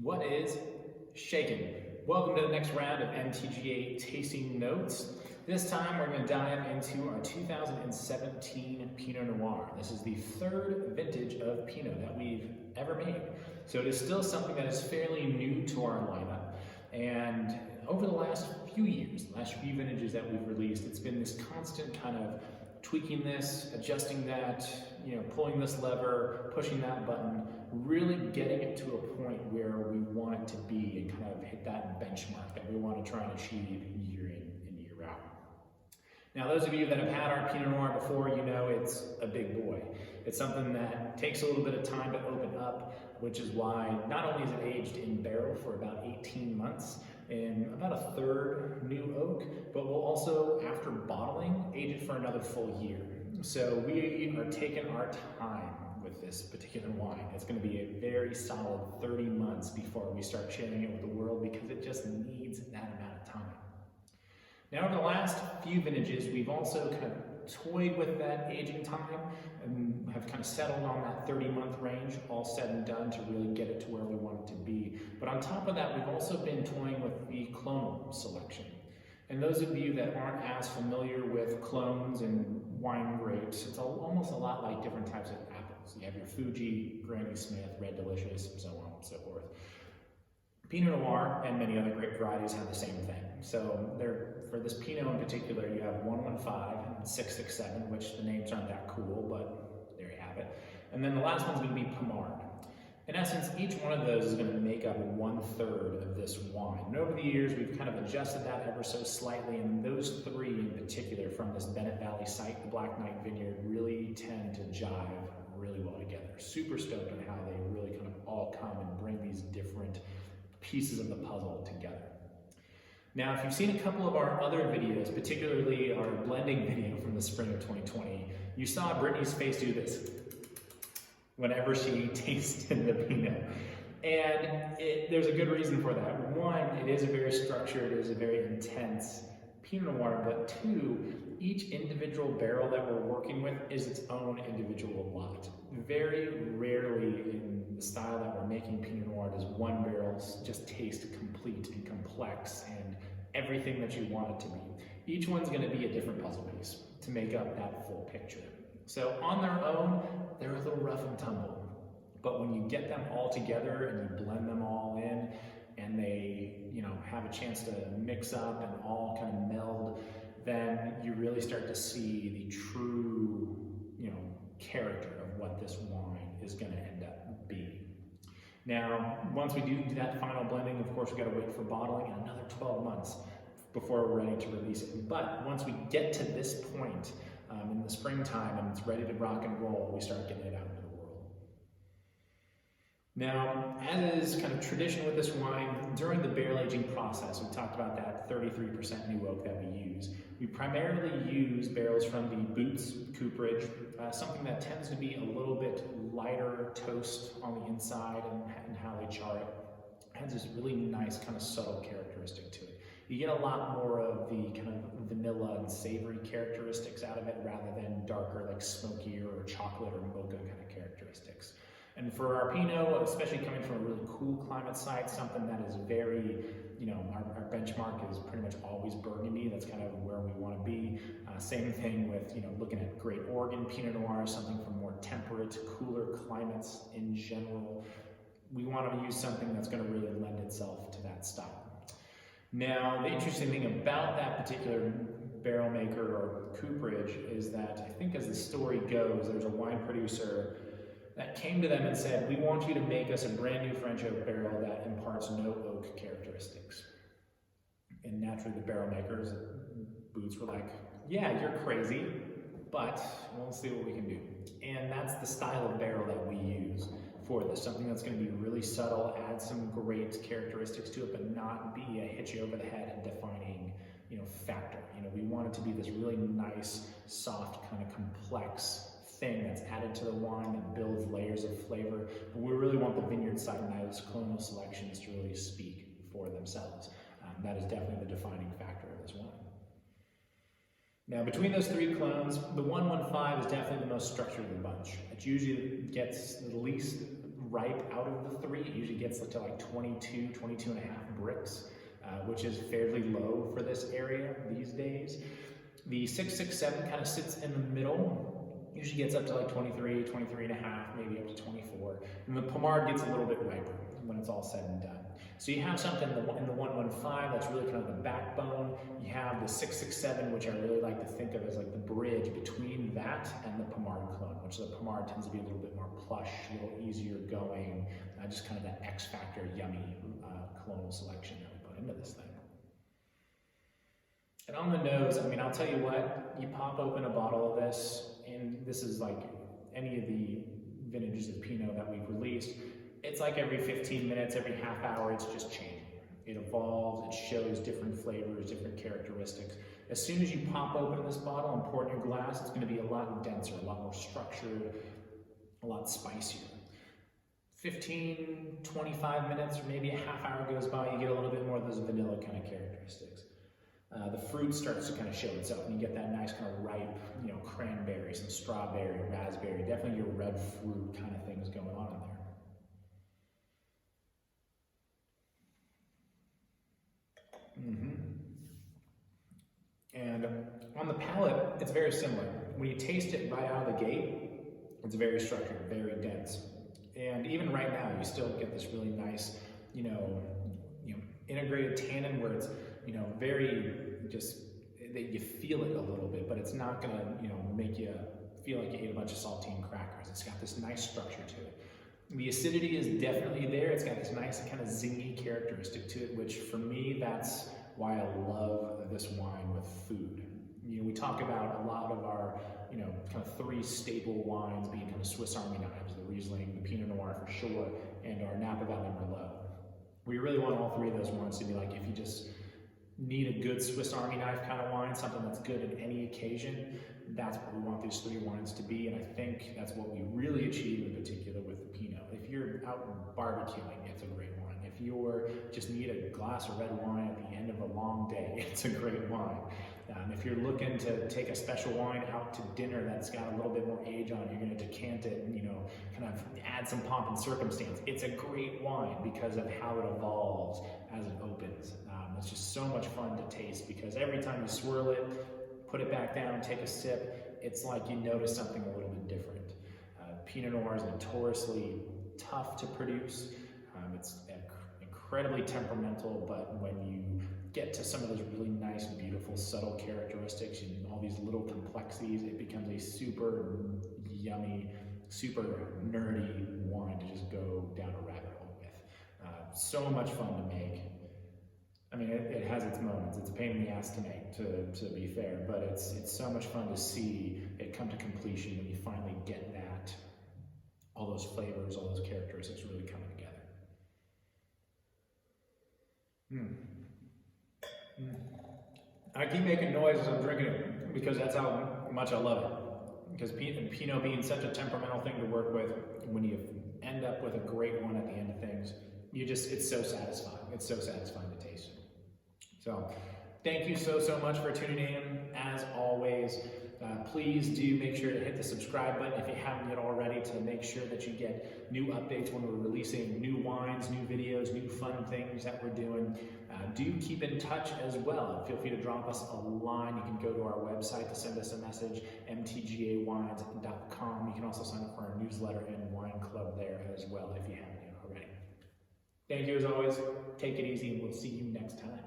What is shaking? Welcome to the next round of MTGA tasting notes. This time we're going to dive into our 2017 Pinot Noir. This is the third vintage of Pinot that we've ever made. So it is still something that is fairly new to our lineup. And over the last few years, the last few vintages that we've released, it's been this constant kind of tweaking this, adjusting that, pulling this lever, pushing that button, really getting it to a point where we want it to be and kind of hit that benchmark that we want to try and achieve year in and year out. Now, those of you that have had our Pinot Noir before, you know it's a big boy. It's something that takes a little bit of time to open up, which is why not only is it aged in barrel for about 18 months, in about a third new oak, but we'll also, after bottling, age it for another full year. So we are taking our time with this particular wine. It's going to be a very solid 30 months before we start sharing it with the world because it just needs that amount of time. Now, over the last few vintages, we've also kind of toyed with that aging time and have kind of settled on that 30-month range, all said and done, to really get it to where we want it to be. But on top of that, we've also been toying with the clonal selection. And those of you that aren't as familiar with clones and wine grapes, it's almost a lot like different types of apples. You have your Fuji, Granny Smith, Red Delicious, so on and so forth. Pinot Noir and many other grape varieties have the same thing. So for this Pinot in particular, you have 115 and 667, which the names aren't that cool, but there you have it. And then the last one's going to be Pommard. In essence, each one of those is going to make up 1/3 of this wine. And over the years, we've kind of adjusted that ever so slightly, and those three in particular from this Bennett Valley site, the Black Knight Vineyard, really tend to jive really well together. Super stoked on how they really kind of all come and bring these different pieces of the puzzle together. Now, if you've seen a couple of our other videos, particularly our blending video from the spring of 2020, you saw Brittany's face do this whenever she tasted the Pinot. And there's a good reason for that. One, it is a very structured, it is a very intense Pinot Noir, but two, each individual barrel that we're working with is its own individual lot. Very rarely in the style that we're making Pinot Noir does one barrel just taste complete and complex and everything that you want it to be. Each one's going to be a different puzzle piece to make up that full picture. So on their own, they're a little rough and tumble. But when you get them all together and you blend them all in and they, have a chance to mix up and all kind of meld, then you really start to see the true, character of what this wine is going to end up being. Now, once we do that final blending, of course, we've got to wait for bottling and another 12 months before we're ready to release it. But once we get to this point in the springtime and it's ready to rock and roll, we start getting it out into the world. Now, as is kind of tradition with this wine, during the barrel aging process, we talked about that 33% new oak that we use. We primarily use barrels from the Boots cooperage, something that tends to be a little bit lighter toast on the inside and how they char it. It has this really nice kind of subtle characteristic to it. You get a lot more of the kind of vanilla and savory characteristics out of it rather than darker, like smokier or chocolate or mocha kind of characteristics. And for our Pinot, especially coming from a really cool climate site, something that is very, our benchmark is pretty much always Burgundy. That's kind of where we want to be. Same thing with, looking at Great Oregon Pinot Noir, something from more temperate, cooler climates in general. We want to use something that's going to really lend itself to that style. Now, the interesting thing about that particular barrel maker or cooperage is that I think as the story goes, there's a wine producer that came to them and said, we want you to make us a brand new French oak barrel that imparts no oak characteristics. And naturally the barrel makers, Boots, were like, yeah, you're crazy, but we'll see what we can do. And that's the style of barrel that we use for this, something that's going to be really subtle, add some great characteristics to it, but not be a hit you over the head and defining, factor. We want it to be this really nice, soft, kind of complex thing that's added to the wine that builds layers of flavor. But we really want the vineyard side notes, clonal selections to really speak for themselves. That is definitely the defining factor of this wine. Now, between those three clones, the 115 is definitely the most structured of the bunch. It usually gets the least ripe out of the three. It usually gets to like 22, 22 and a half bricks, which is fairly low for this area these days. The 667 kind of sits in the middle, usually gets up to like 23, 23 and a half, maybe up to 24. And the Pommard gets a little bit riper when it's all said and done. So you have something in the 115 that's really kind of the backbone. You have the 667, which I really like to think of as like the bridge between that and the Pommard clone, which the Pommard tends to be a little bit more plush, a little easier going, just kind of that X factor, yummy clonal selection that we put into this thing. And on the nose, I mean, I'll tell you what, you pop open a bottle of this, and this is like any of the vintages of Pinot that we've released, it's like every 15 minutes, every half hour, it's just changing. It evolves, it shows different flavors, different characteristics. As soon as you pop open this bottle and pour it in your glass, it's gonna be a lot denser, a lot more structured, a lot spicier. 15, 25 minutes, or maybe a half hour goes by, you get a little bit more of those vanilla kind of characteristics. The fruit starts to kind of show itself, and you get that nice kind of ripe, you know, cranberry, some strawberry, raspberry, definitely your red fruit kind of things going on in there. And on the palate, it's very similar. When you taste it right out of the gate, it's very structured, very dense. And even right now, you still get this really nice, you know, integrated tannin where it's, you know, very just, you feel it a little bit, but it's not gonna, you know, make you feel like you ate a bunch of saltine crackers. It's got this nice structure to it. The acidity is definitely there. It's got this nice kind of zingy characteristic to it, which for me, that's why I love this wine with food. You know, we talk about a lot of our, you know, kind of three staple wines being kind of Swiss Army knives, the Riesling, the Pinot Noir for sure, and our Napa Valley Merlot. We really want all three of those wines to be like, if you just need a good Swiss Army knife kind of wine, something that's good at any occasion, that's what we want these three wines to be, and I think that's what we really achieve in particular with the Pinot. If you're out barbecuing, it's a great wine. If you're just need a glass of red wine at the end of a long day, it's a great wine. If you're looking to take a special wine out to dinner that's got a little bit more age on it, you're going to decant it and, you know, kind of add some pomp and circumstance. It's a great wine because of how it evolves as it opens. It's just so much fun to taste because every time you swirl it, put it back down, take a sip, it's like you notice something a little bit different. Pinot Noir is notoriously tough to produce. It's incredibly temperamental, but when you get to some of those really nice, beautiful, subtle characteristics and all these little complexities, it becomes a super yummy, super nerdy wine to just go down a rabbit hole with. So much fun to make. I mean, it has its moments. It's a pain in the ass to make, to be fair, but it's so much fun to see it come to completion when you finally get that, all those flavors, all those characteristics really coming together. I keep making noise as I'm drinking it because that's how much I love it. Because Pinot being such a temperamental thing to work with, when you end up with a great one at the end of things, it's so satisfying. It's so satisfying to taste. So thank you so much for tuning in. As always, please do make sure to hit the subscribe button if you haven't yet already, to make sure that you get new updates when we're releasing new wines, new videos, new fun things that we're doing. Do keep in touch as well. Feel free to drop us a line. You can go to our website to send us a message, mtgawines.com. You can also sign up for our newsletter and wine club there as well if you haven't yet already. Thank you as always. Take it easy, and we'll see you next time.